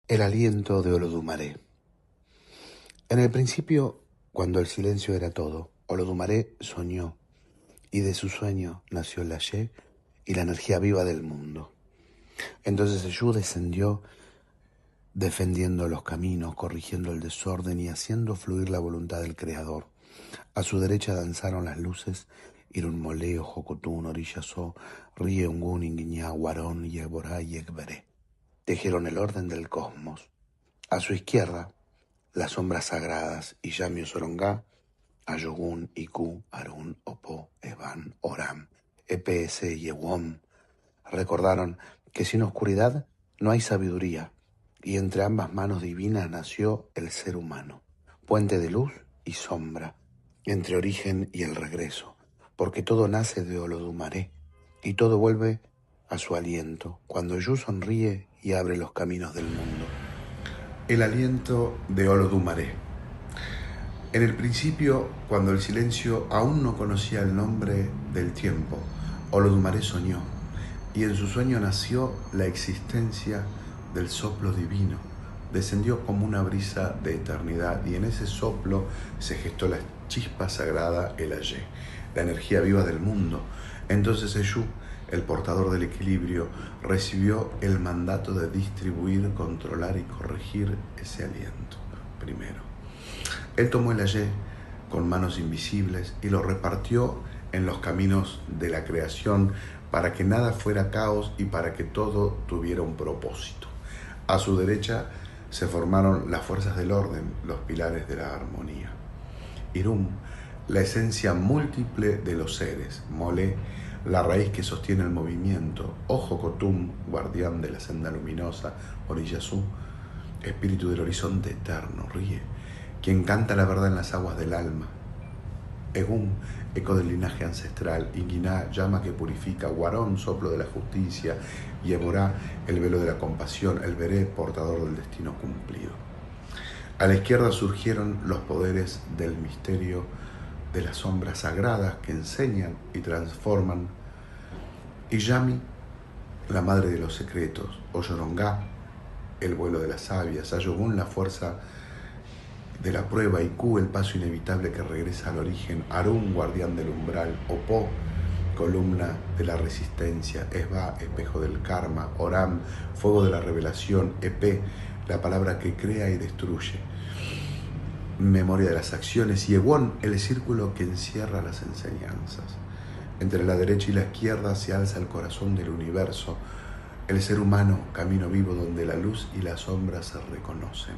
El aliento de Olodumare. En el principio, cuando el silencio era todo, Olodumare soñó, y de su sueño nació el Ayé y la energía viva del mundo. Entonces Eyú descendió defendiendo los caminos, corrigiendo el desorden y haciendo fluir la voluntad del Creador. A su derecha danzaron las luces, Irunmolé, Jocotún, Orillazó, Rie, Ungun, Inguiñá, Guarón, Yeborá y Ekberé. Tejieron el orden del cosmos. A su izquierda, las sombras sagradas, Iyamio Sorongá, Ayogun, Iku, Arun, Opo, Evan, Oram, EPS y Ewom, recordaron que sin oscuridad no hay sabiduría, y entre ambas manos divinas nació el ser humano, puente de luz y sombra, entre origen y el regreso, porque todo nace de Olodumare, y todo vuelve a su aliento, cuando Eyú sonríe y abre los caminos del mundo. El aliento de Olodumare. En el principio, cuando el silencio aún no conocía el nombre del tiempo, Olodumare soñó, y en su sueño nació la existencia del soplo divino. Descendió como una brisa de eternidad, y en ese soplo se gestó la chispa sagrada, el Ayé, la energía viva del mundo. Entonces Eyú, el portador del equilibrio, recibió el mandato de distribuir, controlar y corregir ese aliento primero. Él tomó el Ayé con manos invisibles y lo repartió en los caminos de la creación para que nada fuera caos y para que todo tuviera un propósito. A su derecha se formaron las fuerzas del orden, los pilares de la armonía. Irum, la esencia múltiple de los seres. Molé, la raíz que sostiene el movimiento. Ojocotum, guardián de la senda luminosa. Orillazú, espíritu del horizonte eterno. Rie, quien canta la verdad en las aguas del alma. Egún, eco del linaje ancestral. Inguiná, llama que purifica. Guarón, soplo de la justicia. Yeborá, el velo de la compasión. El Beré, portador del destino cumplido. A la izquierda surgieron los poderes del misterio de las sombras sagradas que enseñan y transforman. Iyami, la madre de los secretos. Oyorongá, el vuelo de las sabias. Ayogun, la fuerza de la prueba. Iku, el paso inevitable que regresa al origen. Arun, guardián del umbral. Opo, columna de la resistencia. Esba, espejo del karma. Oram, fuego de la revelación. Epe, la palabra que crea y destruye, memoria de las acciones. Y Ewon, el círculo que encierra las enseñanzas. Entre la derecha y la izquierda se alza el corazón del universo, el ser humano, camino vivo donde la luz y la sombra se reconocen.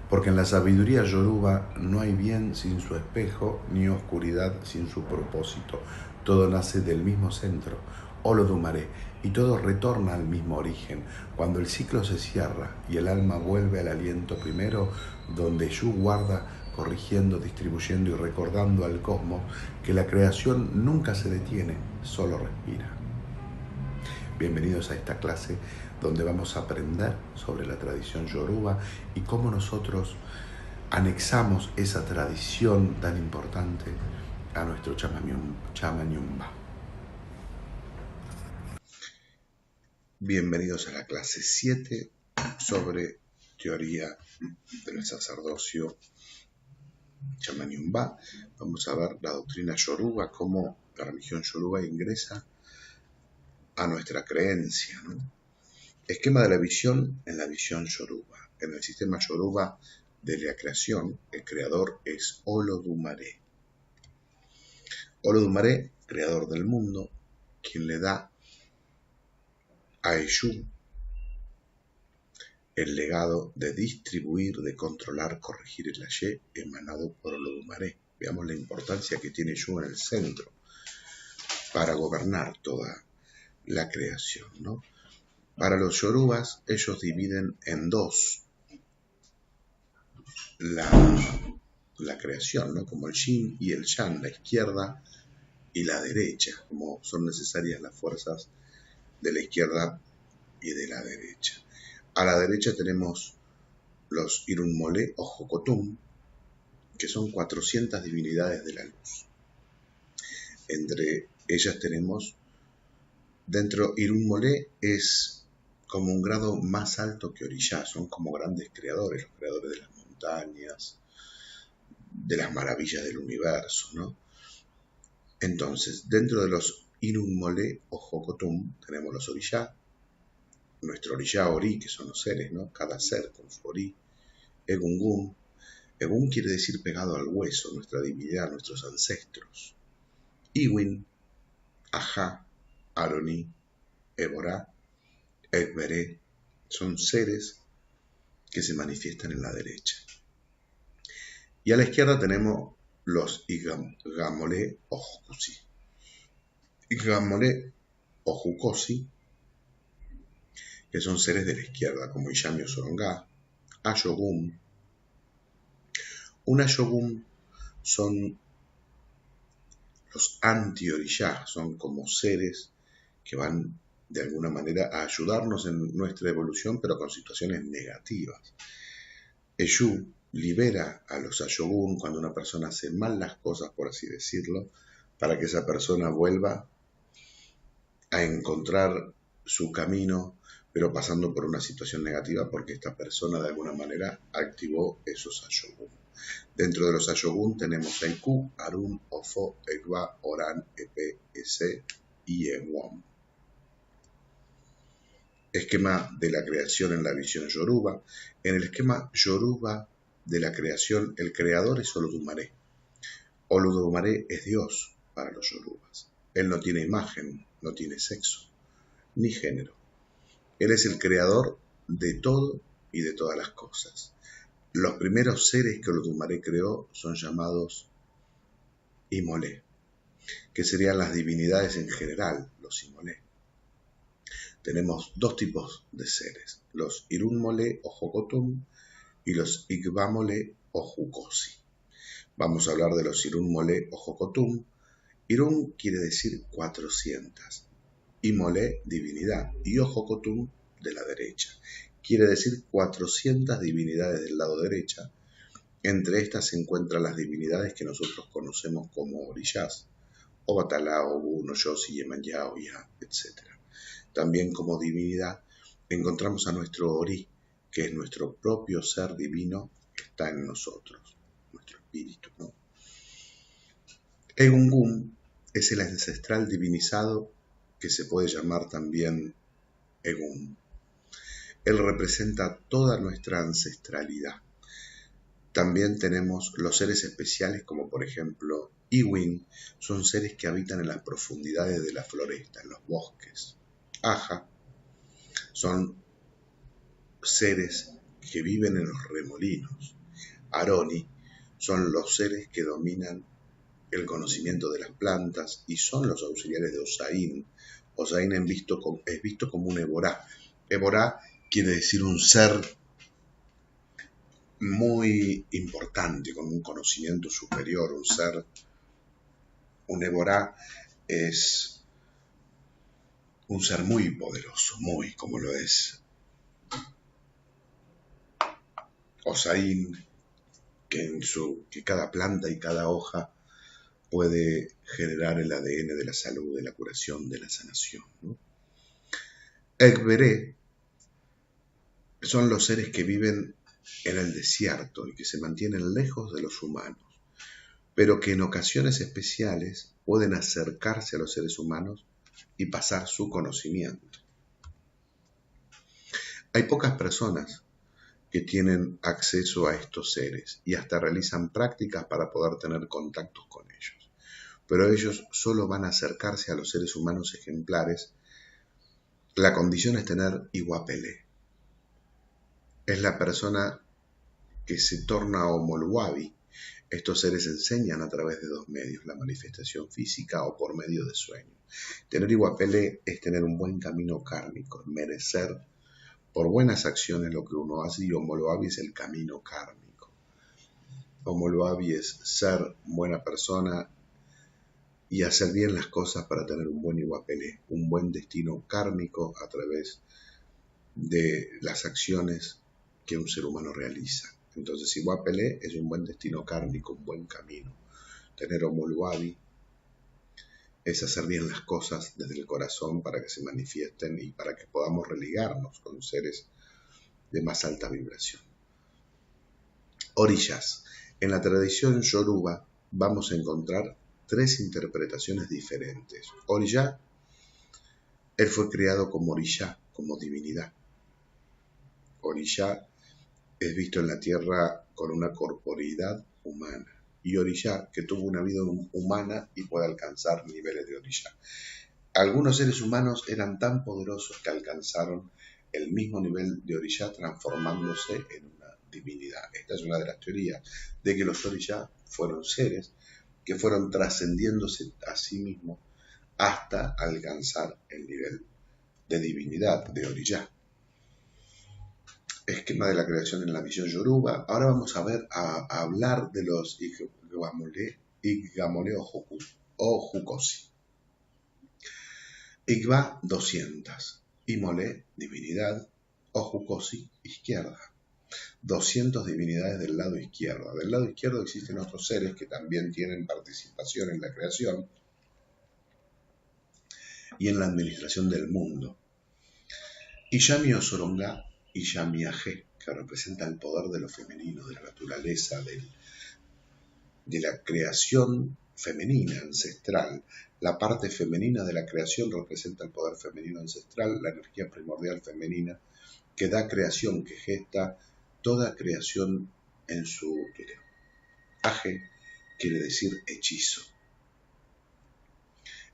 Porque en la sabiduría yoruba no hay bien sin su espejo, ni oscuridad sin su propósito. Todo nace del mismo centro, Olodumare, y todo retorna al mismo origen. Cuando el ciclo se cierra y el alma vuelve al aliento primero, donde Eyú guarda, corrigiendo, distribuyendo y recordando al cosmos que la creación nunca se detiene, solo respira. Bienvenidos a esta clase donde vamos a aprender sobre la tradición yoruba y cómo nosotros anexamos esa tradición tan importante a nuestro Chamanyumba. Bienvenidos a la clase 7 sobre teoría del sacerdocio Chamanyumba. Vamos a ver la doctrina yoruba, cómo la religión yoruba ingresa a nuestra creencia, ¿no? Esquema de la visión en la visión yoruba. En el sistema yoruba de la creación, el creador es Olodumare. Olodumare, creador del mundo, quien le da a Eyú el legado de distribuir, de controlar, corregir el Ayé emanado por Olodumare. Veamos la importancia que tiene Eyú en el centro para gobernar toda la creación, ¿no? Para los yorubas, ellos dividen en dos la creación, ¿no? Como el yin y el yang, la izquierda y la derecha, como son necesarias las fuerzas de la izquierda y de la derecha. A la derecha tenemos los Irunmolé o Jocotum, que son 400 divinidades de la luz. Entre ellas tenemos, dentro Irunmolé es como un grado más alto que Orishá, son como grandes creadores, los creadores de las montañas, de las maravillas del universo, ¿no? Entonces, dentro de los Irunmolé o Jocotum tenemos los Orishá, nuestro Orishá Ori, que son los seres, ¿no? Cada ser con su Ori, Egungun. Egun quiere decir pegado al hueso, nuestra divinidad, nuestros ancestros. Iwin, Ajá, Aroni, Eborá, Ekberé, son seres que se manifiestan en la derecha. Y a la izquierda tenemos los Igamolé o Jukusi. Igamolé o Jukosi, que son seres de la izquierda, como Iyami o Sorongá, Ayogun. Un Ayogun son los anti-orishá, son como seres que van de alguna manera a ayudarnos en nuestra evolución, pero con situaciones negativas. Eshu libera a los Ayogun cuando una persona hace mal las cosas, por así decirlo, para que esa persona vuelva a encontrar su camino, pero pasando por una situación negativa porque esta persona de alguna manera activó esos Ayogun. Dentro de los Ayogun tenemos Eiku, Arun, Ofo, Egba, Oran, Epe, Ese y Ewom. Esquema de la creación en la visión Yoruba. En el esquema Yoruba de la creación, el creador es Olodumare. Olodumare es Dios para los Yorubas. Él no tiene imagen, no tiene sexo, ni género. Él es el creador de todo y de todas las cosas. Los primeros seres que Olodumare creó son llamados Imolé, que serían las divinidades en general, los Imolé. Tenemos dos tipos de seres, los Irunmolé o Jocotum y los Igbamolé o Jukosi. Vamos a hablar de los Irunmolé o Jocotum. Irun quiere decir 400, Imolé, divinidad, y Ojocotum de la derecha. Quiere decir 400 divinidades del lado derecha. Entre estas se encuentran las divinidades que nosotros conocemos como orishás, Obatalá, Ogun, Oyosi, Yemanyá, Oya, etc. También como divinidad encontramos a nuestro Ori, que es nuestro propio ser divino que está en nosotros, nuestro espíritu, ¿no? Egungun es el ancestral divinizado que se puede llamar también Egun. Él representa toda nuestra ancestralidad. También tenemos los seres especiales como por ejemplo Iwin, son seres que habitan en las profundidades de la floresta, en los bosques. Aja, son seres que viven en los remolinos. Aroni, son los seres que dominan el conocimiento de las plantas y son los auxiliares de Osain. Osain es visto como un Eborá. Eborá quiere decir un ser muy importante, con un conocimiento superior, un Eborá es un ser muy poderoso, muy como lo es Osain, que cada planta y cada hoja puede generar el ADN de la salud, de la curación, de la sanación, ¿no? Ekberé son los seres que viven en el desierto y que se mantienen lejos de los humanos, pero que en ocasiones especiales pueden acercarse a los seres humanos y pasar su conocimiento. Hay pocas personas que tienen acceso a estos seres y hasta realizan prácticas para poder tener contactos con ellos, pero ellos solo van a acercarse a los seres humanos ejemplares. La condición es tener Iwapelé. Es la persona que se torna homoluabi. Estos seres enseñan a través de dos medios, la manifestación física o por medio de sueño. Tener Iwapelé es tener un buen camino kármico, merecer por buenas acciones lo que uno hace, y homoluabi es el camino kármico. Homoluabi es ser buena persona y hacer bien las cosas para tener un buen Iwapelé, un buen destino kármico a través de las acciones que un ser humano realiza. Entonces, Iwapelé es un buen destino kármico, un buen camino. Tener Homoluabi es hacer bien las cosas desde el corazón para que se manifiesten y para que podamos religarnos con seres de más alta vibración. Orillas. En la tradición yoruba vamos a encontrar tres interpretaciones diferentes. Orilla, él fue creado como orilla, como divinidad. Orilla es visto en la tierra con una corporeidad humana. Y orilla, que tuvo una vida humana y puede alcanzar niveles de orilla. Algunos seres humanos eran tan poderosos que alcanzaron el mismo nivel de orilla transformándose en una divinidad. Esta es una de las teorías de que los orilla fueron seres que fueron trascendiéndose a sí mismos hasta alcanzar el nivel de divinidad, de orilla. Esquema de la creación en la visión yoruba. Ahora vamos a hablar de los Igamole o Jukosi. Igba, 200. Imole, divinidad. O Jukosi, izquierda. 200 divinidades del lado izquierdo. Del lado izquierdo existen otros seres que también tienen participación en la creación y en la administración del mundo. Iyami Osorongá, Iyami Aje, que representa el poder de lo femenino, de la naturaleza, de la creación femenina, ancestral. La parte femenina de la creación representa el poder femenino ancestral, la energía primordial femenina que da creación, que gesta toda creación en su útero. Aje quiere decir hechizo.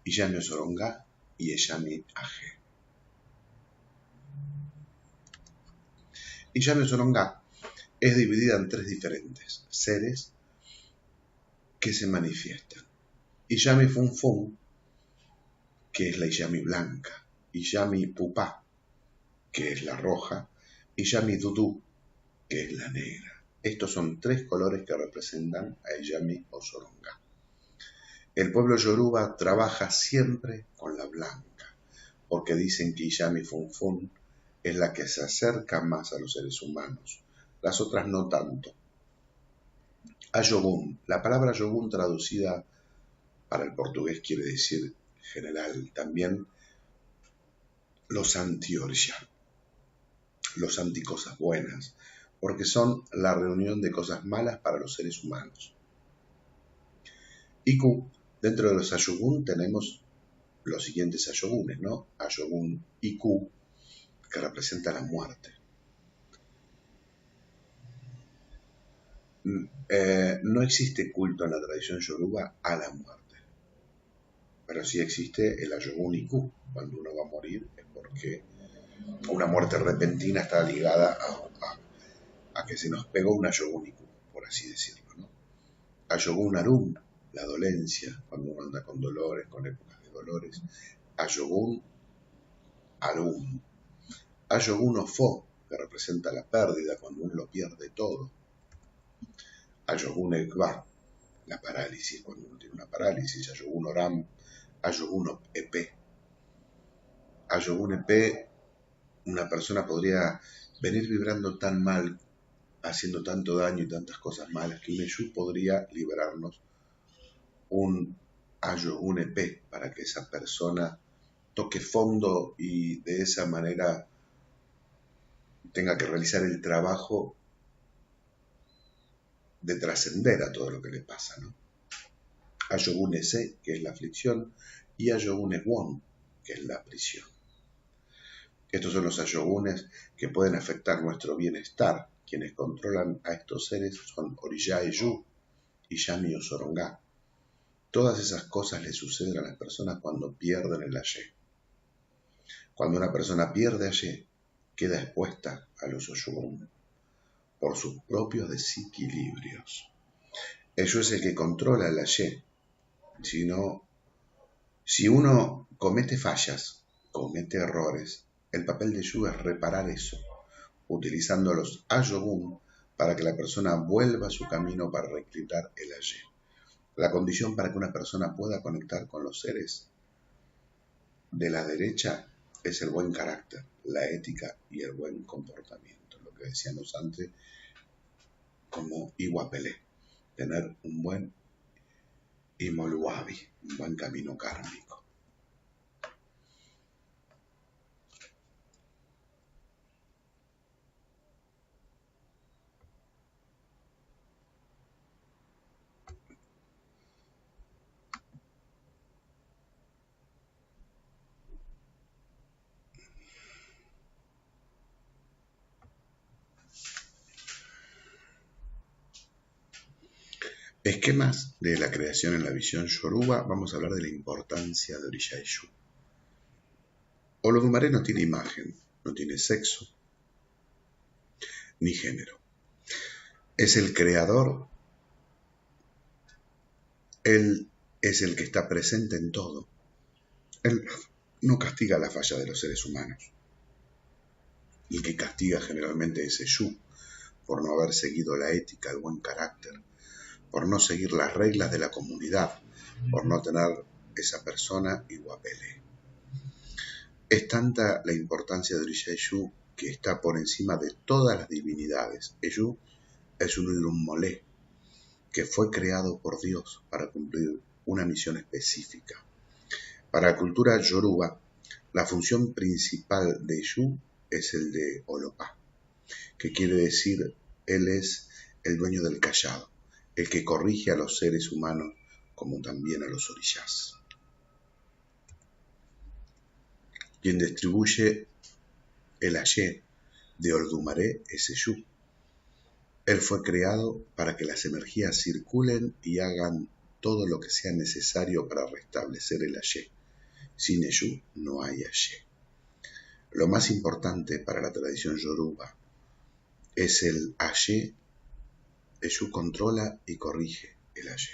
Iyami Osorongá y Iyami Aje. Iyami Osorongá es dividida en tres diferentes seres que se manifiestan. Iyami Funfun, que es la Iyami blanca, Iyami Pupá, que es la roja, Iyami Dudú, que es la negra. Estos son tres colores que representan a Iyami Osorongá. El pueblo yoruba trabaja siempre con la blanca, porque dicen que Iyami Funfun es la que se acerca más a los seres humanos, las otras no tanto. Ayogun, la palabra Ayogun traducida para el portugués quiere decir general, también los anti-orilla, los anti-cosas buenas, porque son la reunión de cosas malas para los seres humanos. Iku, dentro de los Ayogun tenemos los siguientes Ayogunes, ¿no? Ayogun Iku, que representa la muerte. No existe culto en la tradición yoruba a la muerte, pero sí existe el Ayogun Iku. Cuando uno va a morir es porque una muerte repentina está ligada a que se nos pegó un Ayogun Iku, por así decirlo, ¿no? Ayogun Arum, la dolencia, cuando uno anda con dolores, con épocas de dolores. Ayogun Arum. Ayogun Ofo, que representa la pérdida, cuando uno lo pierde todo. Ayogun Ekba, la parálisis, cuando uno tiene una parálisis. Ayogun Oram, Ayogun Epe. Ayogun Epe, una persona podría venir vibrando tan mal, haciendo tanto daño y tantas cosas malas, que un Eshu podría liberarnos un Ayogun Epe para que esa persona toque fondo y de esa manera tenga que realizar el trabajo de trascender a todo lo que le pasa, ¿no? Ayogun Ese, que es la aflicción, y Ayogun Ewon, que es la prisión. Estos son los ayogunes que pueden afectar nuestro bienestar. Quienes controlan a estos seres son Orilla Eyu y Iyami Osorongá. Todas esas cosas le suceden a las personas cuando pierden el Ayé. Cuando una persona pierde Ayé, queda expuesta a los Oyogun por sus propios desequilibrios. Ello es el que controla el Ayé. Si uno comete fallas, comete errores, el papel de Yu es reparar eso, utilizando los Ayogun para que la persona vuelva a su camino para reequilibrar el Ayé. La condición para que una persona pueda conectar con los seres de la derecha es el buen carácter, la ética y el buen comportamiento, lo que decíamos antes como Iwapelé, tener un buen y Moluabi, un buen camino kármico. Esquemas de la creación en la visión yoruba. Vamos a hablar de la importancia de Orisha Eshu. Olodumare no tiene imagen, no tiene sexo ni género. Es el creador, él es el que está presente en todo. Él no castiga la falla de los seres humanos. El que castiga generalmente es Eshu, por no haber seguido la ética, el buen carácter, por no seguir las reglas de la comunidad, por no tener esa persona iguapele. Es tanta la importancia de Orisha Eshu que está por encima de todas las divinidades. Eshu es un Irunmolé que fue creado por Dios para cumplir una misión específica. Para la cultura yoruba, la función principal de Eshu es el de Olopá, que quiere decir él es el dueño del callado, el que corrige a los seres humanos como también a los orishas. Quien distribuye el Ayé de Olodumare es Eshu. Él fue creado para que las energías circulen y hagan todo lo que sea necesario para restablecer el Ayé. Sin Eshu no hay Ayé. Lo más importante para la tradición yoruba es el Ayé. Eshu controla y corrige el Ayé.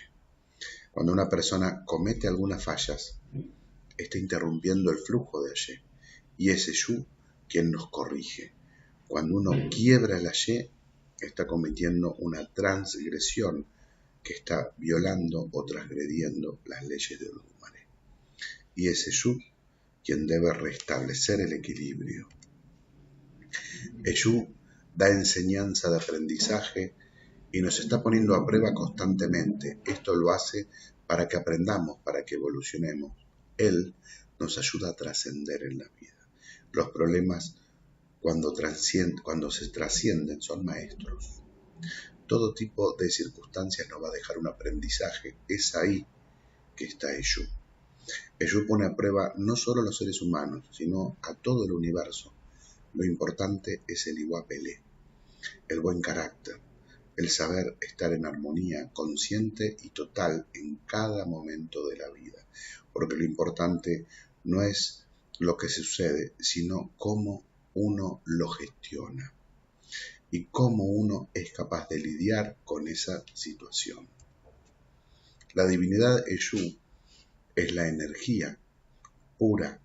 Cuando una persona comete algunas fallas, está interrumpiendo el flujo de Ayé, y es Eshu quien nos corrige. Cuando uno quiebra el Ayé, está cometiendo una transgresión que está violando o transgrediendo las leyes de Olodumare. Y es Eshu quien debe restablecer el equilibrio. Eshu da enseñanza de aprendizaje y nos está poniendo a prueba constantemente. Esto lo hace para que aprendamos, para que evolucionemos. Él nos ayuda a trascender en la vida. Los problemas, cuando se trascienden, son maestros. Todo tipo de circunstancias nos va a dejar un aprendizaje. Es ahí que está Eshu. Eshu pone a prueba no solo a los seres humanos, sino a todo el universo. Lo importante es el iguapele, el buen carácter, el saber estar en armonía consciente y total en cada momento de la vida. Porque lo importante no es lo que sucede, sino cómo uno lo gestiona y cómo uno es capaz de lidiar con esa situación. La divinidad Eshu es la energía pura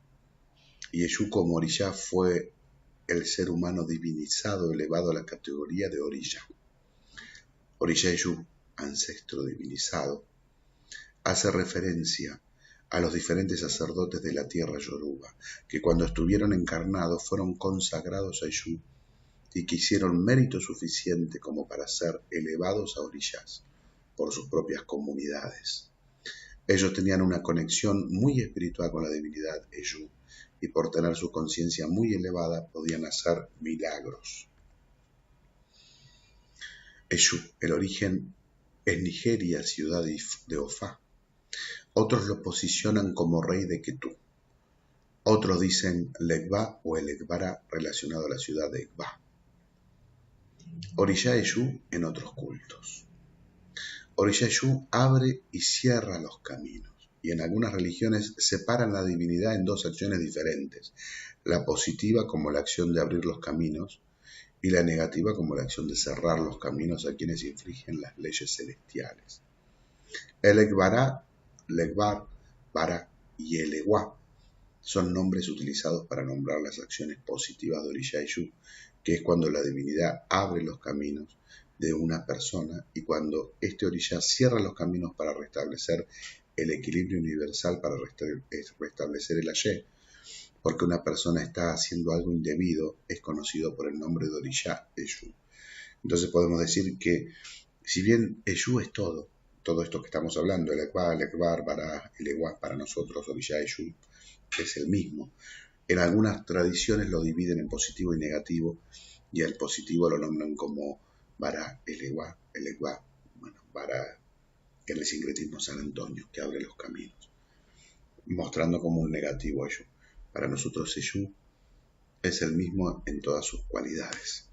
y Eshu como Orisha fue el ser humano divinizado, elevado a la categoría de Orisha. Orisha Eshu, ancestro divinizado, hace referencia a los diferentes sacerdotes de la tierra yoruba, que cuando estuvieron encarnados fueron consagrados a Eshu y que hicieron mérito suficiente como para ser elevados a orishas por sus propias comunidades. Ellos tenían una conexión muy espiritual con la divinidad Eshu y por tener su conciencia muy elevada podían hacer milagros. Eshu, el origen es Nigeria, ciudad de Ofá. Otros lo posicionan como rey de Ketú. Otros dicen Legba o el Egbara relacionado a la ciudad de Egba. Orisha Eshu en otros cultos. Orisha Eshu abre y cierra los caminos. Y en algunas religiones separan la divinidad en dos acciones diferentes. La positiva como la acción de abrir los caminos y la negativa como la acción de cerrar los caminos a quienes infringen las leyes celestiales. El Egbar, Bara y el Ewa son nombres utilizados para nombrar las acciones positivas de Orisha Eshu, que es cuando la divinidad abre los caminos de una persona y cuando este Orisha cierra los caminos para restablecer el equilibrio universal, para restablecer el Ayé, porque una persona está haciendo algo indebido, es conocido por el nombre de Orisha Eshu. Entonces podemos decir que si bien Eshu es todo, todo esto que estamos hablando, el Ekba, el Ekbar, Bará, el Ewa, para nosotros, Orishá Eshu, es el mismo. En algunas tradiciones lo dividen en positivo y negativo, y el positivo lo nombran como Bará, el Ewa, bueno, Bará, en el sincretismo San Antonio, que abre los caminos, mostrando como un negativo a Eshu. Para nosotros Eshu es el mismo en todas sus cualidades.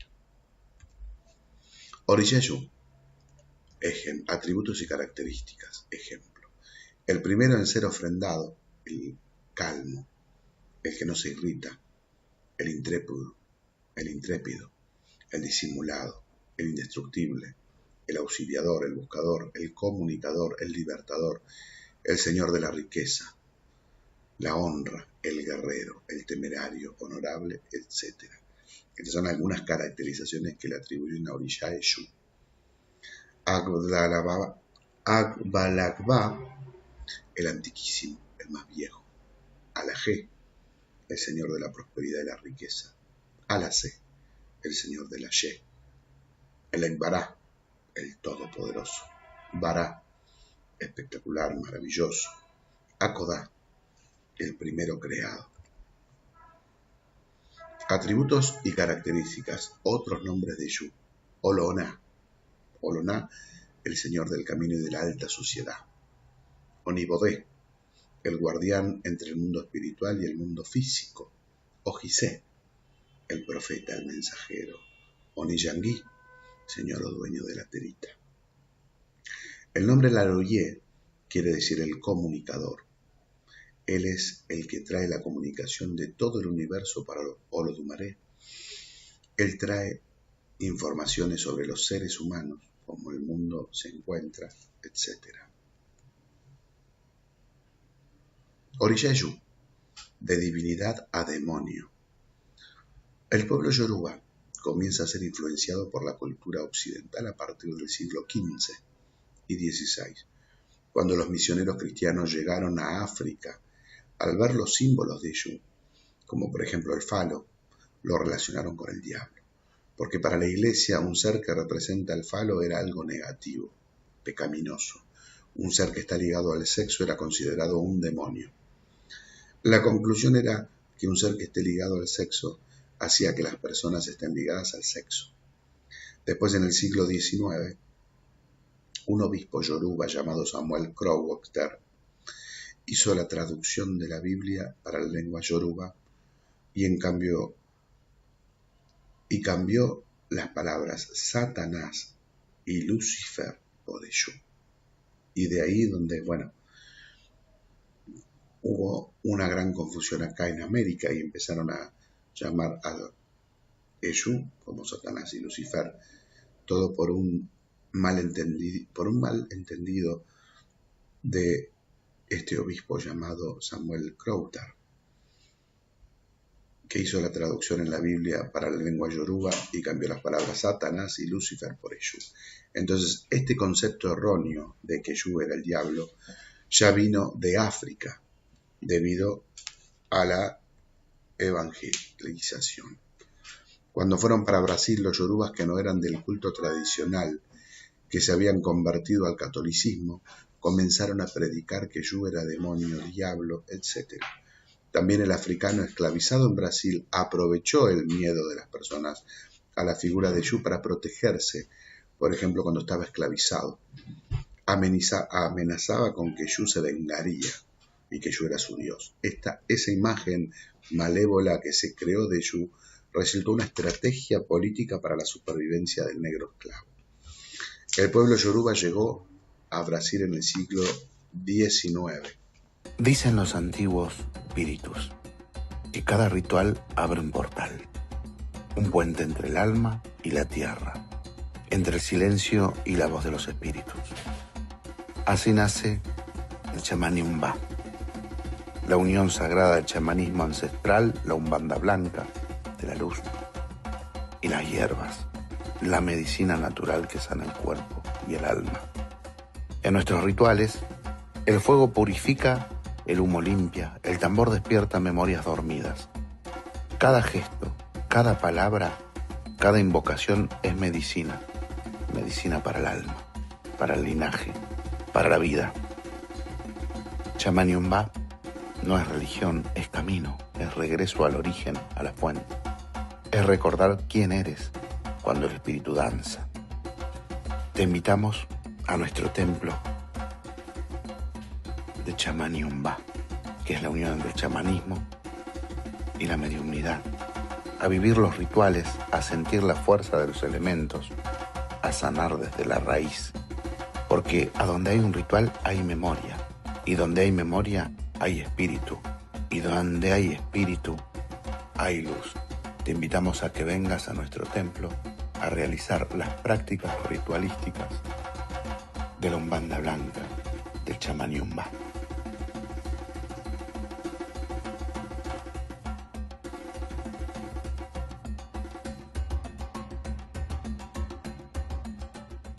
Orishá Eshu, atributos y características. Ejemplo, el primero en ser ofrendado, el calmo, el que no se irrita, el intrépido, el disimulado, el indestructible, el auxiliador, el buscador, el comunicador, el libertador, el señor de la riqueza, la honra, el guerrero, el temerario, honorable, etc. Estas son algunas caracterizaciones que le atribuyen a Orishá Eshu. Agbalagba, el antiquísimo, el más viejo. Alajé, el señor de la prosperidad y la riqueza. Alase, el señor de la Ye. El Ekbará, el todopoderoso. Bará, espectacular, maravilloso. Akodá, el primero creado. Atributos y características, otros nombres de Eshu. Oloná, el señor del camino y de la alta sociedad. Onibodé, el guardián entre el mundo espiritual y el mundo físico. Ojisé, el profeta, el mensajero. Oniyangui, señor o dueño de la terita. El nombre Laroyé quiere decir el comunicador. Él es el que trae la comunicación de todo el universo para Olodumare. Él trae informaciones sobre los seres humanos, cómo el mundo se encuentra, etc. Orishá Eshu, de divinidad a demonio. El pueblo yoruba comienza a ser influenciado por la cultura occidental a partir del siglo XV y XVI, cuando los misioneros cristianos llegaron a África. Al ver los símbolos de Eshu, como por ejemplo el falo, lo relacionaron con el diablo, porque para la iglesia un ser que representa el falo era algo negativo, pecaminoso. Un ser que está ligado al sexo era considerado un demonio. La conclusión era que un ser que esté ligado al sexo hacía que las personas estén ligadas al sexo. Después, en el siglo XIX, un obispo yoruba llamado Samuel Crowther hizo la traducción de la Biblia para la lengua yoruba y cambió las palabras Satanás y Lucifer por Eshu. Y de ahí donde, hubo una gran confusión acá en América y empezaron a llamar a Eshu como Satanás y Lucifer, todo por un mal entendido de este obispo llamado Samuel Crowther, que hizo la traducción en la Biblia para la lengua yoruba y cambió las palabras Satanás y Lucifer por Eshu. Entonces, este concepto erróneo de que Eshu era el diablo ya vino de África debido a la evangelización. Cuando fueron para Brasil, los yorubas que no eran del culto tradicional, que se habían convertido al catolicismo, comenzaron a predicar que Eshu era demonio, diablo, etc. También el africano esclavizado en Brasil aprovechó el miedo de las personas a la figura de Eshu para protegerse. Por ejemplo, cuando estaba esclavizado, amenazaba con que Eshu se vengaría y que Eshu era su dios. Esa imagen malévola que se creó de Eshu resultó una estrategia política para la supervivencia del negro esclavo. El pueblo yoruba llegó a Brasil en el siglo XIX. Dicen los antiguos espíritus que cada ritual abre un portal, un puente entre el alma y la tierra, entre el silencio y la voz de los espíritus. Así nace el chamanismo, la unión sagrada del chamanismo ancestral, la umbanda blanca de la luz y las hierbas, la medicina natural que sana el cuerpo y el alma. En nuestros rituales, el fuego purifica, el humo limpia, el tambor despierta memorias dormidas. Cada gesto, cada palabra, cada invocación es medicina, medicina para el alma, para el linaje, para la vida. Chamaniumbá no es religión, es camino, es regreso al origen, a la fuente. Es recordar quién eres cuando el espíritu danza. Te invitamos a nuestro templo de Chamaniumbá, que es la unión entre el chamanismo y la mediunidad, a vivir los rituales, a sentir la fuerza de los elementos, a sanar desde la raíz, porque a donde hay un ritual hay memoria, y donde hay memoria hay espíritu, y donde hay espíritu hay luz. Te invitamos a que vengas a nuestro templo a realizar las prácticas ritualísticas de la Umbanda Blanca.